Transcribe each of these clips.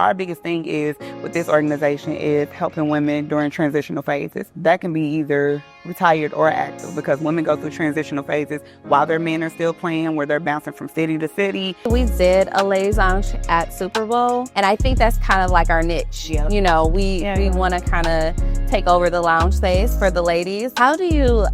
Our biggest thing is with this organization is helping women during transitional phases. That can be either retired or active, because women go through transitional phases while their men are still playing, where they're bouncing from city to city. We did a ladies lounge at Super Bowl, and I think that's kind of like our niche. Yep. You know, we want to kind of take over the lounge space for the ladies. How do you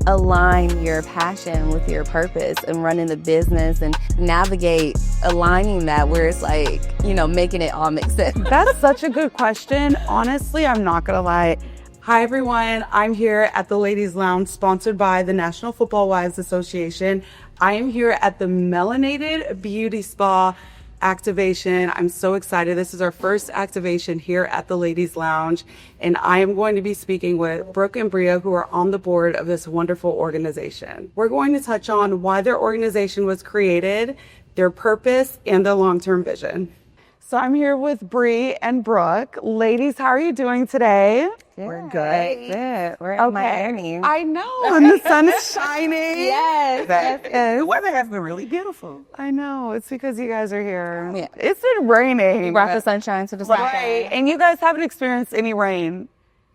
align your passion with your purpose and running the business and navigate aligning that where it's like, you know, making it all make sense? That's such a good question. Honestly, I'm not gonna lie. Hi everyone, I'm here at the Ladies Lounge sponsored by the National Football Wives Association. I am here at the Melanated Beauty Spa activation. I'm so excited. This is our first activation here at the Ladies Lounge, and I am going to be speaking with Brooke and Briante, who are on the board of this wonderful organization. We're going to touch on why their organization was created, their purpose, and their long-term vision. So I'm here with Bree and Brooke. Ladies, how are you doing today? We're good. Good. We're in Miami. I know, and the sun is shining. Yes. The weather has been really beautiful. I know. It's because you guys are here. Yeah. It's been raining. Brought the sunshine to the sky. Right. And you guys haven't experienced any rain.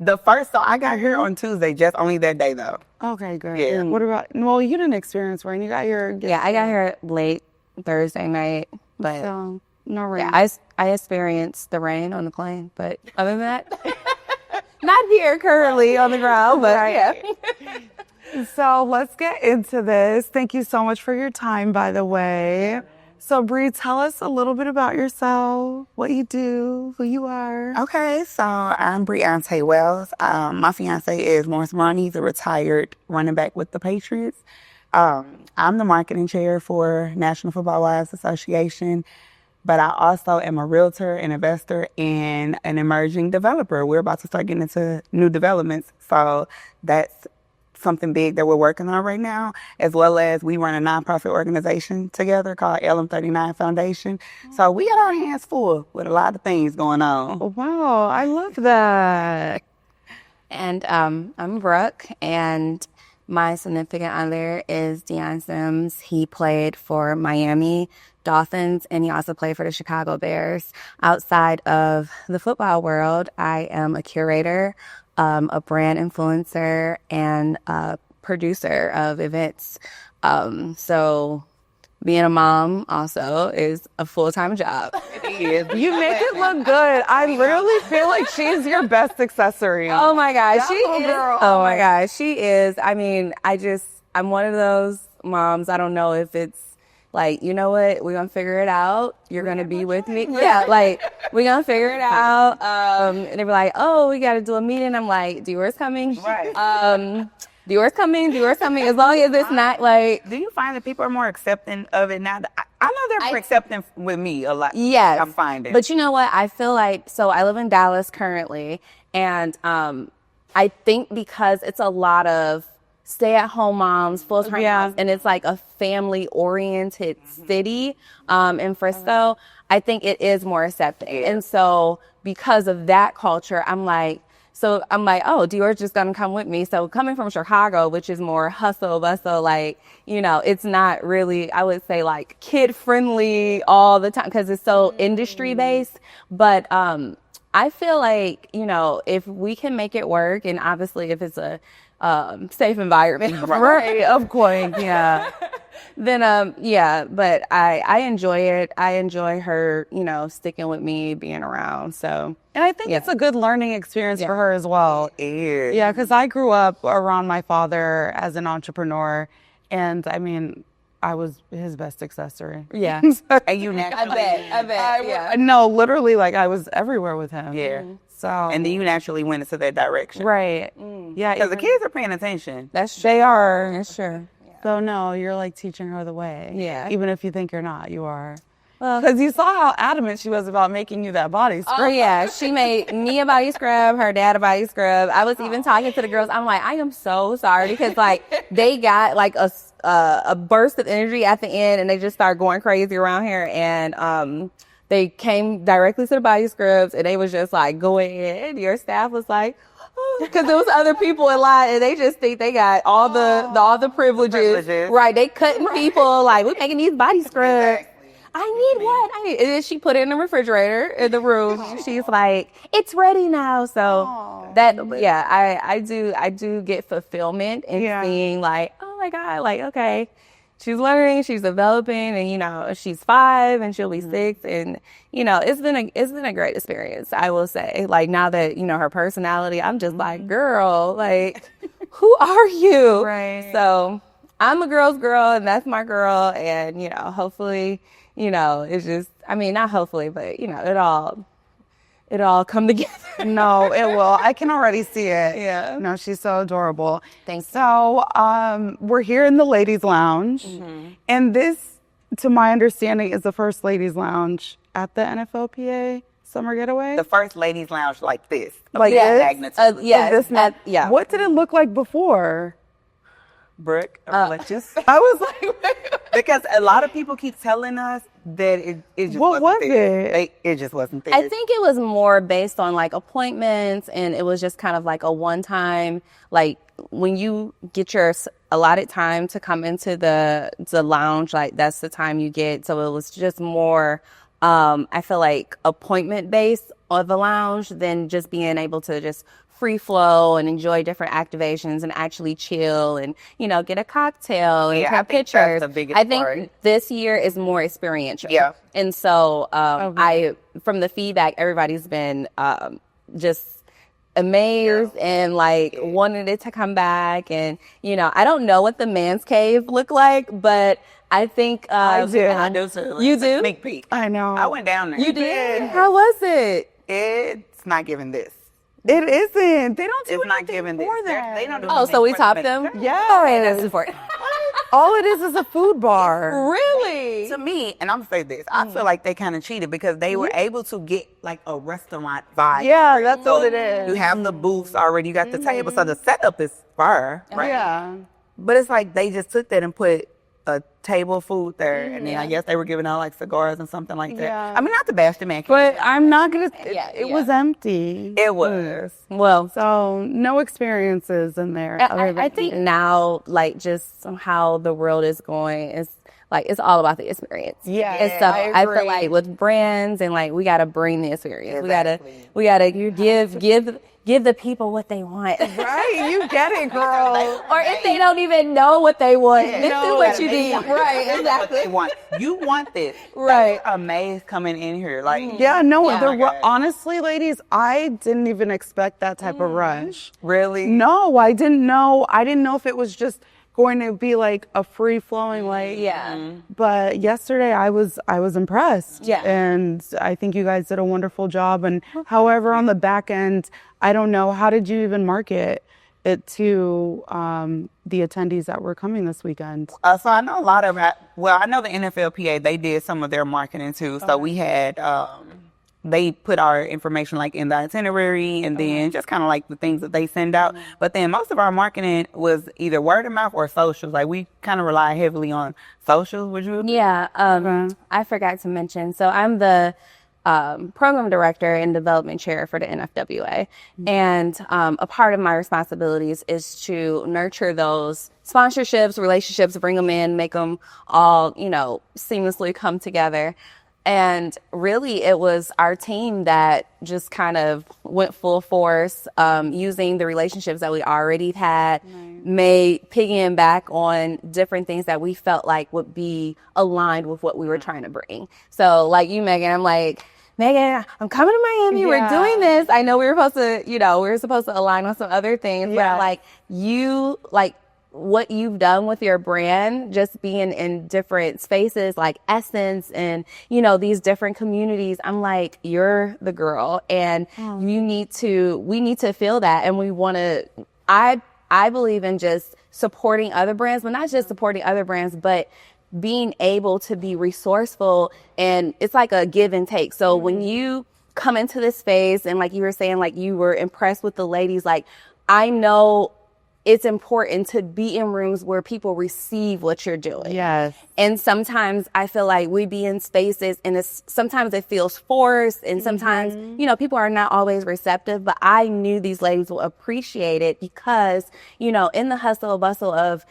So I got here on Tuesday, just only that day though. Okay, good. Yeah. What about, well, you didn't experience rain. You got here. Yeah, I got here late Thursday night, but So, no rain. yeah, I experienced the rain on the plane, but other than that, not here currently on the ground, but yeah. So let's get into this. Thank you so much for your time, by the way. So Bree, tell us a little bit about yourself, what you do, who you are. Okay, so I'm Briante Wells. My fiance is Morris Ron. He's a retired running back with the Patriots. I'm the marketing chair for National Football Wives Association, but I also am a realtor, an investor, and an emerging developer. We're about to start getting into new developments, so that's something big that we're working on right now, as well as we run a nonprofit organization together called LM39 Foundation. So we got our hands full with a lot of things going on. Wow, I love that. And I'm Brooke, and my significant other is Deion Sims. He played for Miami Dolphins, and he also played for the Chicago Bears. Outside of the football world, I am a curator, a brand influencer, and a producer of events. So being a mom also is a full-time job. You make it look good. I literally feel like she's your best accessory. Oh my gosh, she is. Girl. Oh my gosh, she is. I mean, I'm one of those moms. I don't know if it's like, you know what, we're gonna figure it out. You're gonna be with me. Yeah, like we're gonna figure it out. And they were like, oh, we gotta do a meeting. I'm like, Dior's coming. Right. Dior's coming. As long as it's not like. Do you find that people are more accepting of it now? I know they're more accepting with me a lot. Yes. I'm finding. But you know what? I feel like, so I live in Dallas currently, and I think because it's a lot of stay-at-home moms, full-time moms, and it's like a family-oriented city in Frisco, I think it is more accepting. And so because of that culture, I'm like, oh, Dior's just gonna come with me. So coming from Chicago, which is more hustle bustle, like, you know, it's not really, I would say, like kid-friendly all the time because it's so industry-based. But I feel like, you know, if we can make it work, and obviously if it's a safe environment, Right, of course, yeah. then yeah, but I enjoy it. I enjoy her, you know, sticking with me, being around. So, And I think it's a good learning experience for her as well. Yeah, because I grew up around my father as an entrepreneur, and I mean, I was his best accessory. Yeah. And you naturally, I bet. Yeah. No, literally, like I was everywhere with him. Yeah. So. And then you naturally went into that direction. Right. Yeah. Because the kids are paying attention. That's true. They are. That's true. So no, you're like teaching her the way. Yeah. Even if you think you're not, you are. Because you saw how adamant she was about making you that body scrub. Oh yeah, she made me a body scrub, her dad a body scrub. I was even talking to the girls. I'm like, I am so sorry because like they got like a burst of energy at the end, and they just started going crazy around here. And they came directly to the body scrubs, and they was just like, go ahead. Your staff was like, because there was other people in line, and they just think they got all the privileges. Right? They cutting people like, we're making these body scrubs. I need what? And then she put it in the refrigerator in the room, and she's like, "It's ready now." So I do get fulfillment in seeing like, oh my God, like okay, she's learning, she's developing, and she's 5 and she'll be 6, and it's been a great experience. I will say, like now that her personality, I'm just like, girl, like who are you? Right. So I'm a girl's girl, and that's my girl, and hopefully, it's just, I mean, not hopefully, but it all come together. No, it will. I can already see it. Yeah. No, she's so adorable. Thanks. So, we're here in the ladies' lounge, and this, to my understanding, is the first ladies' lounge at the NFLPA Summer Getaway. The first ladies' lounge like this. Like magnitude. Yeah. What did it look like before? Brooke, religious. I was like, because a lot of people keep telling us that it just what wasn't was there. it? It just wasn't there. I think it was more based on like appointments, and it was just kind of like a one time, like when you get your allotted time to come into the lounge, like that's the time you get. So it was just more, I feel like appointment based of the lounge than just being able to just free flow and enjoy different activations and actually chill and get a cocktail and have pictures. I think this year is more experiential. Yeah. And so I from the feedback, everybody's been just amazed and like wanted it to come back. And I don't know what the man's cave looked like, but I think I do too. You do? Sneak peek. I know. I went down there. You did? How was it? It's not giving this. It isn't. They don't do It's not anything giving this. for that. They don't do Oh, so we topped them? Yeah. All right, that's important. All it is a food bar. Really? To me, and I'm gonna say this, I feel like they kind of cheated because they were able to get like a restaurant vibe. Yeah, that's what it is. You have the booths already, you got the table, so the setup is fire, right? Yeah. But it's like they just took that and put a table of food there, and then I guess they were giving out like cigars and something like that. Yeah. I mean, not the bash the man, But I'm not gonna. It Yeah. was empty. it was. Well, So no experiences in there. I think now, like, just how the world is going is like it's all about the experience. Yeah, and so I I agree. feel like with brands and like we got to bring the experience. Exactly. We gotta give the people what they want. Right, you get it, girl. Or if they don't even know what they want, this is No, what you they need. want- Right, this is what exactly. they want. You want this. Right. They're amazed coming in here. Like, Yeah, no, Yeah. there Oh my were God. honestly, ladies, I didn't even expect that type of rush. really? No, I didn't know. I didn't know if it was just going to be like a free flowing like Yeah. But yesterday I was impressed. Yeah. And I think you guys did a wonderful job. And however, on the back end, I don't know, how did you even market it to the attendees that were coming this weekend? So I know a lot of, I know the NFLPA, they did some of their marketing too. So we had, they put our information like in the itinerary and then just kind of like the things that they send out. But then most of our marketing was either word of mouth or socials. Like we kind of rely heavily on socials. Would you? Yeah. I forgot to mention. So I'm the program director and development chair for the NFWA. And a part of my responsibilities is to nurture those sponsorships, relationships, bring them in, make them all, seamlessly come together. And really, it was our team that just kind of went full force, using the relationships that we already had, piggying back on different things that we felt like would be aligned with what we were trying to bring. So like you, Megan, I'm like, Megan, I'm coming to Miami. Yeah. We're doing this. I know we were supposed to align on some other things, Yeah. but what you've done with your brand, just being in different spaces like Essence and, these different communities, I'm like, you're the girl and we need to feel that. And we want to, I believe in just supporting other brands, but not just supporting other brands, but being able to be resourceful, and it's like a give and take. So when you come into this space and like you were saying, like you were impressed with the ladies, like I know it's important to be in rooms where people receive what you're doing. Yes. And sometimes I feel like we be in spaces and sometimes it feels forced and sometimes, people are not always receptive, but I knew these ladies will appreciate it because, in the hustle and bustle of,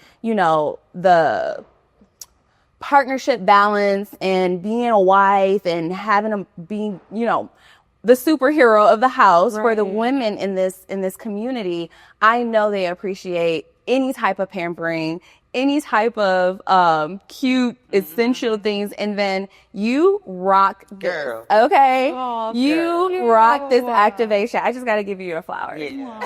partnership balance and being a wife and having to be, the superhero of the house for the women in this community, I know they appreciate any type of pampering, any type of cute essential things. And then you rock this. Girl. Okay. Oh, you rock this activation. I just got to give you your flowers. Yeah.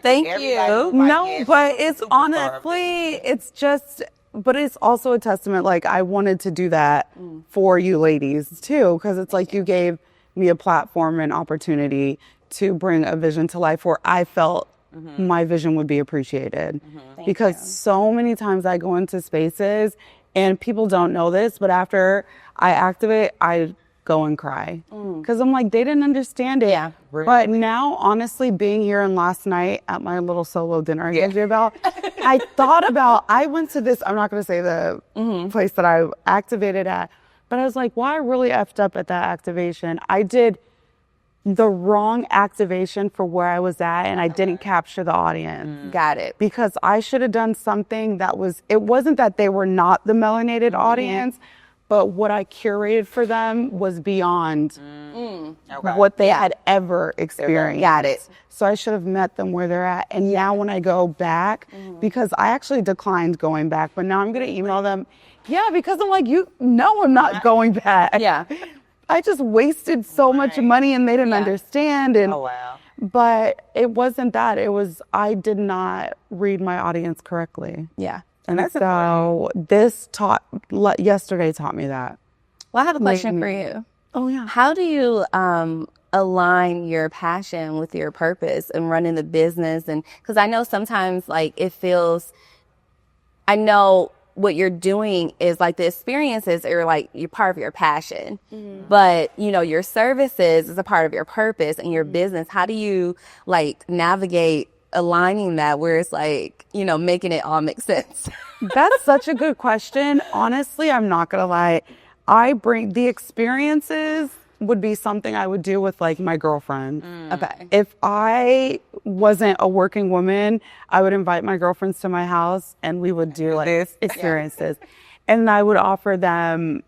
Thank Everybody you. was like, No, yeah, but she's a it's superstar. honestly, it's just, but it's also a testament. Like, I wanted to do that for you ladies too, because it's like you gave me a platform and opportunity to bring a vision to life where I felt my vision would be appreciated. Because so many times I go into spaces and people don't know this, but after I activate, I go and cry because I'm like, they didn't understand it. Yeah. But now, honestly, being here and last night at my little solo dinner I told you about, I went to this, I'm not going to say the place that I activated at, but I was like, well, I really effed up at that activation. I did the wrong activation for where I was at, and I didn't capture the audience. Got it. Because I should have done something that was, it wasn't that they were not the melanated audience, but what I curated for them was beyond what they had ever experienced. Got it. So I should have met them where they're at. And now when I go back, because I actually declined going back, but now I'm going to email them. Yeah, because I'm like, I'm not going back. Yeah. I just wasted so much money and they didn't understand. And, Oh, wow. but it wasn't that. It was, I did not read my audience correctly. Yeah. And so yesterday taught me that. Well, I have a question for you. Oh, yeah. How do you align your passion with your purpose and running the business? And because I know sometimes like I know what you're doing is like the experiences are like you're part of your passion, but your services is a part of your purpose and your business. How do you like navigate aligning that where it's like, making it all make sense? That's such a good question. Honestly, I'm not going to lie. I bring the experiences would be something I would do with like my girlfriend. Okay. If I wasn't a working woman, I would invite my girlfriends to my house and we would do like This. experiences. And I would offer them,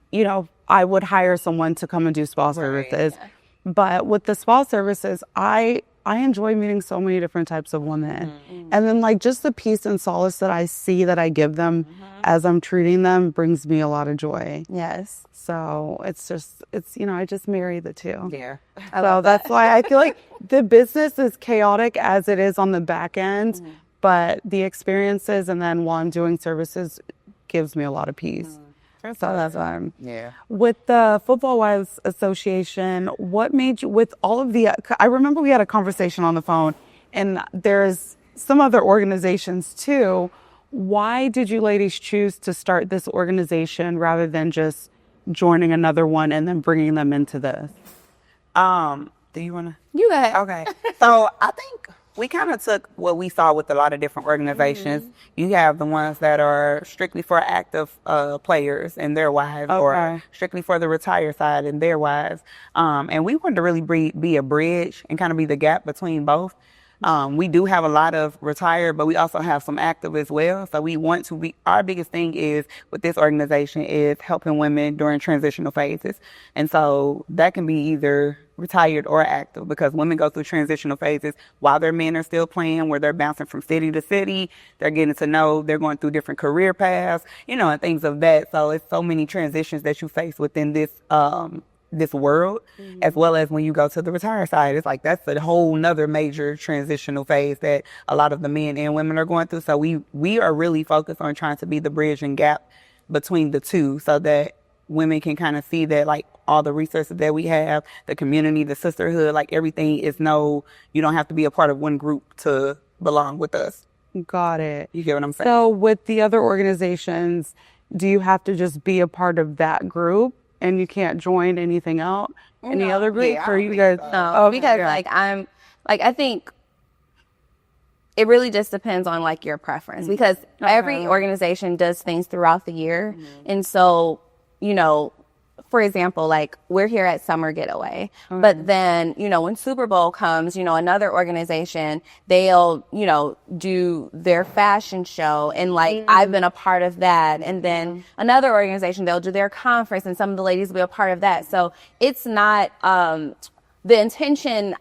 I would hire someone to come and do spa services. But with the spa services, I enjoy meeting so many different types of women. And then like just the peace and solace that I see that I give them as I'm treating them brings me a lot of joy. Yes. So it's I just marry the two. Yeah. So that's why I feel like the business is chaotic as it is on the back end, but the experiences and then while I'm doing services gives me a lot of peace. So that's why I'm. Yeah. With the Football Wives Association, what made you, with all of I remember we had a conversation on the phone and there's some other organizations too. Why did you ladies choose to start this organization rather than just joining another one and then bringing them into this? Do you want to? You go ahead. Okay. So I think we kind of took what we saw with a lot of different organizations. You have the ones that are strictly for active players and their wives, or strictly for the retired side and their wives. And we wanted to really be a bridge and kind of be the gap between both. We do have a lot of retired, but we also have some active as well. So we want to be, our biggest thing is with this organization is helping women during transitional phases. And so that can be either retired or active, because women go through transitional phases while their men are still playing, where they're bouncing from city to city. They're getting to know, they're going through different career paths, and things of that. So it's so many transitions that you face within this world, as well as when you go to the retired side. It's like that's a whole nother major transitional phase that a lot of the men and women are going through. So we are really focused on trying to be the bridge and gap between the two, so that women can kind of see that like all the resources that we have, the community, the sisterhood, like everything is you don't have to be a part of one group to belong with us. Got it. You get what I'm saying? So with the other organizations, do you have to just be a part of that group and you can't join anything else? Any other group? Yeah, or you guys? No, because I think it really just depends on like your preference, because every organization does things throughout the year. And so, for example, like we're here at Summer Getaway, but then, you know, when Super Bowl comes, you know, another organization, they'll, you know, do their fashion show. And like, I've been a part of that. And then another organization, they'll do their conference and some of the ladies will be a part of that. So it's not, the intention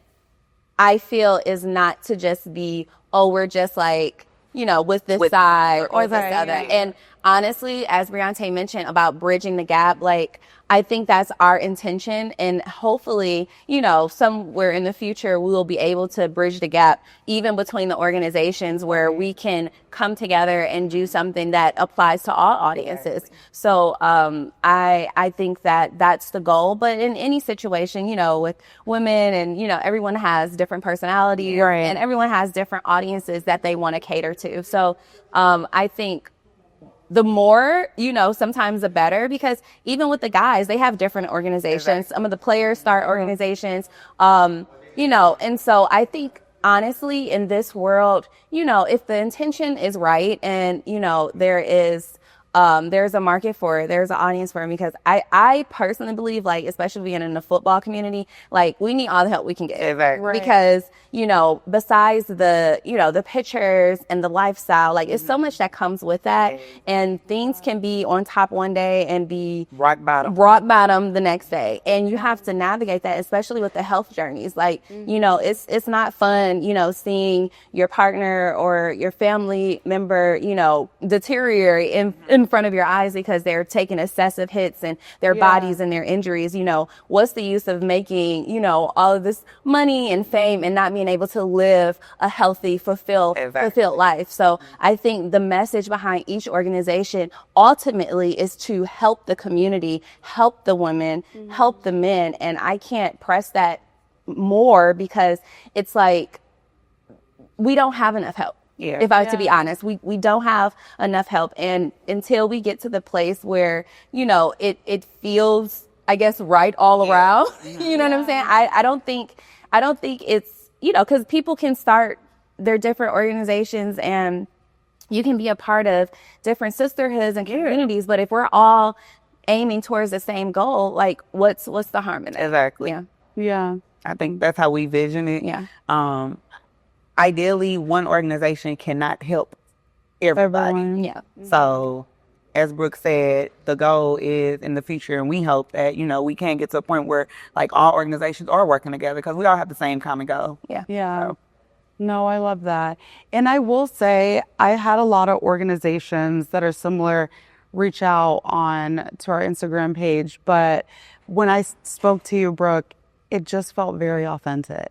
I feel is not to just be, oh, we're just like, you know, with this side or this other. And honestly, as Briante mentioned about bridging the gap, like, I think that's our intention. And hopefully, you know, somewhere in the future, we will be able to bridge the gap even between the organizations where we can come together and do something that applies to all audiences. So I think that that's the goal. But in any situation, you know, with women and, you know, everyone has different personalities and everyone has different audiences that they want to cater to. So I think the more, you know, sometimes the better, because even with the guys, they have different organizations. Some of the players start organizations, you know, and so I think honestly in this world, you know, if the intention is right and, you know, there's a market for it, there's an audience for it, because I personally believe, like, especially being in the football community, like, we need all the help we can get. Because, you know, besides the, you know, the pictures and the lifestyle, like, it's so much that comes with that. And things can be on top one day and be rock bottom the next day. And you have to navigate that, especially with the health journeys. Like, you know, it's not fun, you know, seeing your partner or your family member, you know, deteriorate in front of your eyes because they're taking excessive hits and their bodies and their injuries. You know, what's the use of making, you know, all of this money and fame and not being able to live a healthy, fulfilled life? So I think the message behind each organization ultimately is to help the community, help the women, help the men. And I can't press that more, because it's like, we don't have enough help. If I have to be honest, we don't have enough help. And until we get to the place where, you know, it feels, I guess, right all around, you know what I'm saying? I don't think it's, you know, because people can start their different organizations and you can be a part of different sisterhoods and communities. But if we're all aiming towards the same goal, like, what's the harm in it? Yeah. I think that's how we vision it. Ideally, one organization cannot help everybody. So, as Brooke said, the goal is in the future, and we hope that, you know, we can get to a point where, like, all organizations are working together because we all have the same common goal. So. No, I love that. And I will say, I had a lot of organizations that are similar reach out on to our Instagram page, but when I spoke to you, Brooke, it just felt very authentic.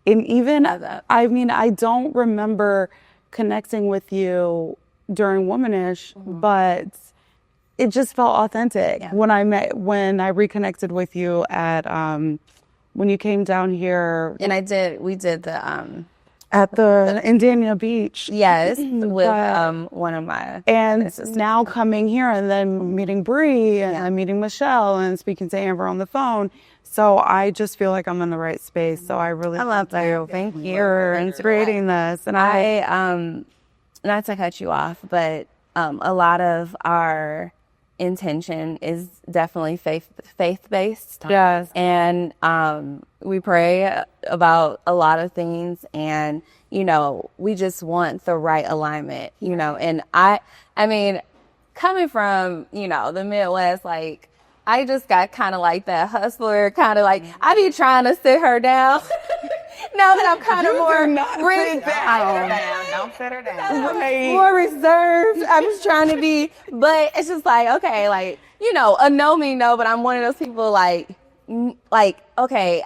And even, I mean, I don't remember connecting with you during Womanish, but it just felt authentic when I reconnected with you at, when you came down here. And we did the, at the Indiana Beach. Yes, with one of my and now coming here and then meeting Bree and meeting Michelle and speaking to Amber on the phone. So I just feel like I'm in the right space. So I love you. Thank you for integrating this. And I not to cut you off, but a lot of our intention is definitely faith-based. Yes. And we pray about a lot of things, and, you know, we just want the right alignment, you know. And I mean, coming from, you know, the Midwest, like, I just got kind of like that hustler, kind of like, I be trying to sit her down. Now that I'm kind of more Don't sit her down. More reserved. I'm just trying to be, but it's just like, okay, like, you know, a no mean no, but I'm one of those people like, okay,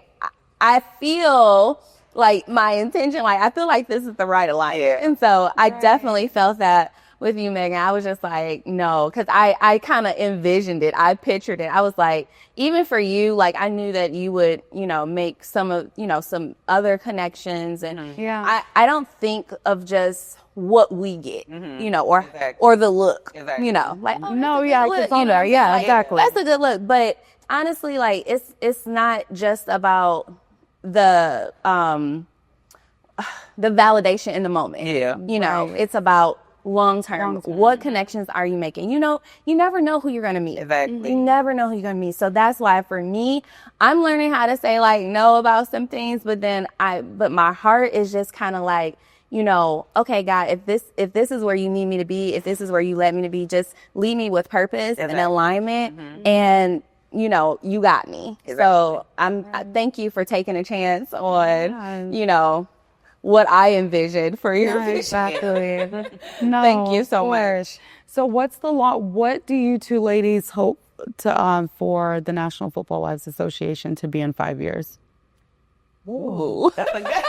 I feel like my intention, like, I feel like this is the right alignment. And so I definitely felt that with you, Megan. I was just like, no, because I kind of envisioned it. I pictured it. I was like, even for you, like, I knew that you would, you know, make some other connections. And I don't think of just what we get, you know, or the look, you know, like, oh, no, it's on there. Yeah, like, exactly. That's a good look. But honestly, like, it's not just about the validation in the moment. You know, it's about long term. What connections are you making? You know, you never know who you're going to meet. Exactly. You never know who you're going to meet. So that's why for me, I'm learning how to say like no about some things, but my heart is just kind of like, you know, okay, God, if this is where you need me to be, if this is where you let me to be, just lead me with purpose and alignment, and you know, you got me. So I thank you for taking a chance on, you know, what I envisioned for your vision. Exactly. No, Thank you so much. So what do you two ladies hope to for the National Football Wives Association to be in 5 years? Ooh. That's a good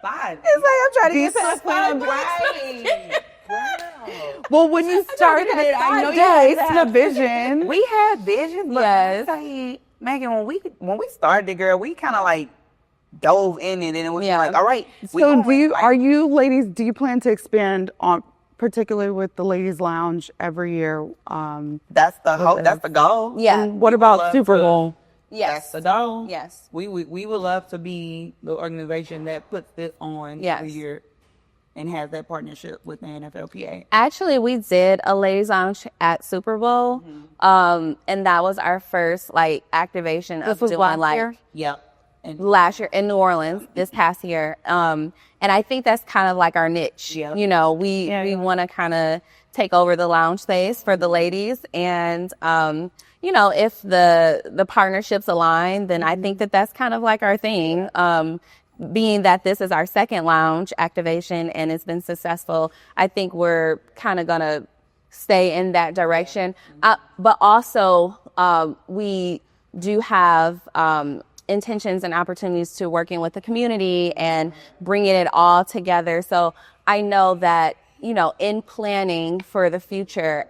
5. It's like I'm trying to get past Right. Wow. Well, when you started it, I know you had a vision. We had visions, but Yes. say, Megan, when we started, girl, we kind of like dove in it, and it was like, all right. So do you plan to expand on, particularly with the ladies lounge every year? That's the hope. That's the goal. Yeah. And what about Super Bowl? Yes. That's the goal. Yes. We would love to be the organization that puts this on every year and has that partnership with the NFLPA. Actually, we did a ladies lounge at Super Bowl, and that was our first like activation of doing last year? Yep. And last year in New Orleans, this past year. And I think that's kind of like our niche. Yeah. You know, we want to kind of take over the lounge space for the ladies. And, you know, if the partnerships align, then I think that that's kind of like our thing. Being that this is our second lounge activation and it's been successful, I think we're kind of going to stay in that direction. But also, we do have, intentions and opportunities to working with the community and bringing it all together. So I know that, you know, in planning for the future,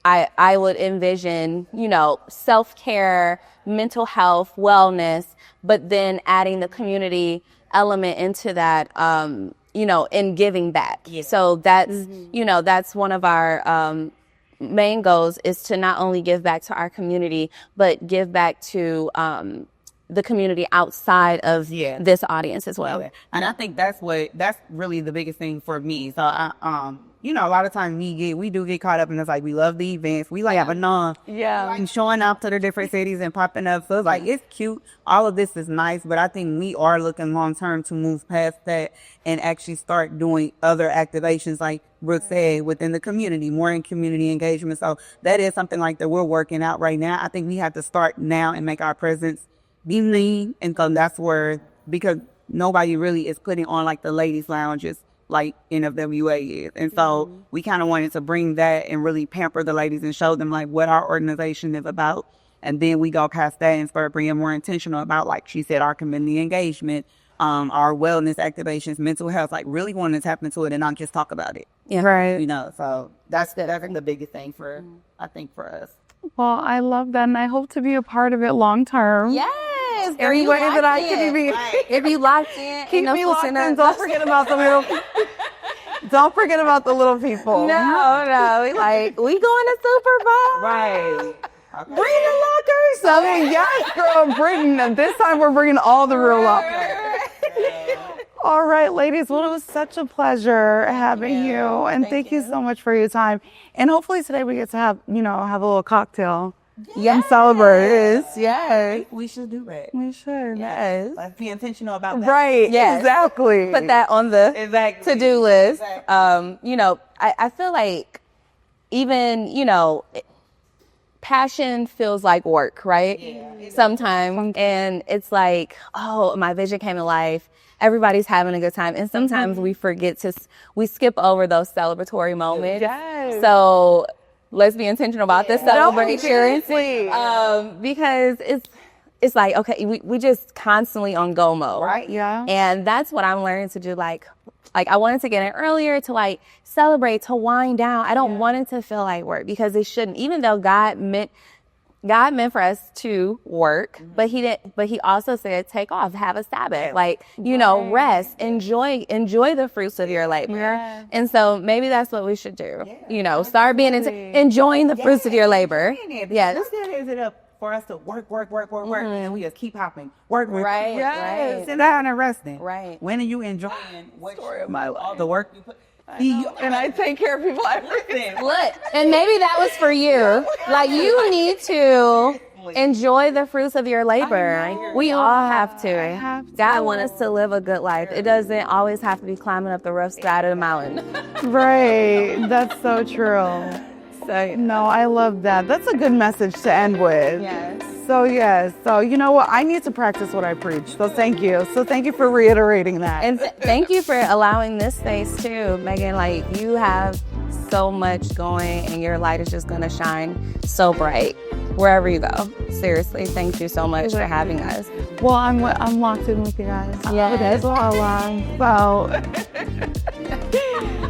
I would envision, you know, self-care, mental health, wellness, but then adding the community element into that, you know, in giving back. Yeah. So that's, you know, that's one of our main goals, is to not only give back to our community, but give back to the community outside of this audience as well. And I think that's really the biggest thing for me. So you know, a lot of times we do get caught up in this, like, we love the events. We like having fun. Yeah. Like showing up to the different cities and popping up. So it's like, it's cute. All of this is nice, but I think we are looking long term to move past that and actually start doing other activations, like Brooke said, within the community, more in community engagement. So that is something like that we're working out right now. I think we have to start now and make our presence be lean, and so that's where, because nobody really is putting on like the ladies lounges like NFWA is, and so we kind of wanted to bring that and really pamper the ladies and show them like what our organization is about, and then we go past that and start being more intentional about, like she said, our community engagement, our wellness activations, mental health, like really wanting to tap into it and not just talk about it. Yeah. Right. You know, so that's the biggest thing for I think for us. Well, I love that, and I hope to be a part of it long term. Yes. Any way that I can be. If you locked in, Keep me locked in. Don't forget about the little. Don't forget about the little people. No. We going to Super Bowl. Right. Bring the lockers. So yes, girl, bring them. This time we're bringing all the real lockers. All right, ladies. Well, it was such a pleasure having you, and thank you so much for your time. And hopefully today we get to have a little cocktail. And celebrate. Yes. We should do that. We should. Yes. Let's be intentional about that. Right. Yes. Exactly. Put that on the to-do list. Exactly. You know, I feel like even, you know, passion feels like work, right? Yeah. Sometimes. And it's like, oh, my vision came to life. Everybody's having a good time. And sometimes we forget we skip over those celebratory moments. Yes. So let's be intentional about this celebration. Because it's like, okay, we just constantly on go mode. Right. Yeah. And that's what I'm learning to do. Like I wanted to get in earlier to like celebrate, to wind down. I don't want it to feel like work, because it shouldn't, even though God meant for us to work, but he also said, take off, have a Sabbath, like, you know, rest, enjoy the fruits of your labor. Yeah. And so maybe that's what we should do. Yeah. You know, start being enjoying the fruits of your labor. Yeah. Let's set it up for us to work, and we just keep hopping. Work. Right. Sit down and resting. Right. When are you enjoying all the work you put? And I take care of people everything. Look, and maybe that was for you. Like, you need to enjoy the fruits of your labor. We all have to. God wants us to live a good life. It doesn't always have to be climbing up the rough side of the mountain. Right. That's so true. So, No, I love that. That's a good message to end with. yes. So, yes. So, you know what? I need to practice what I preach. So, thank you. So, thank you for reiterating that. And thank you for allowing this space too, Megan. Like, you have so much going and your light is just going to shine so bright wherever you go. Seriously, thank you so much for having us. Well, I'm locked in with you guys. Yes. With Hezbollah. So,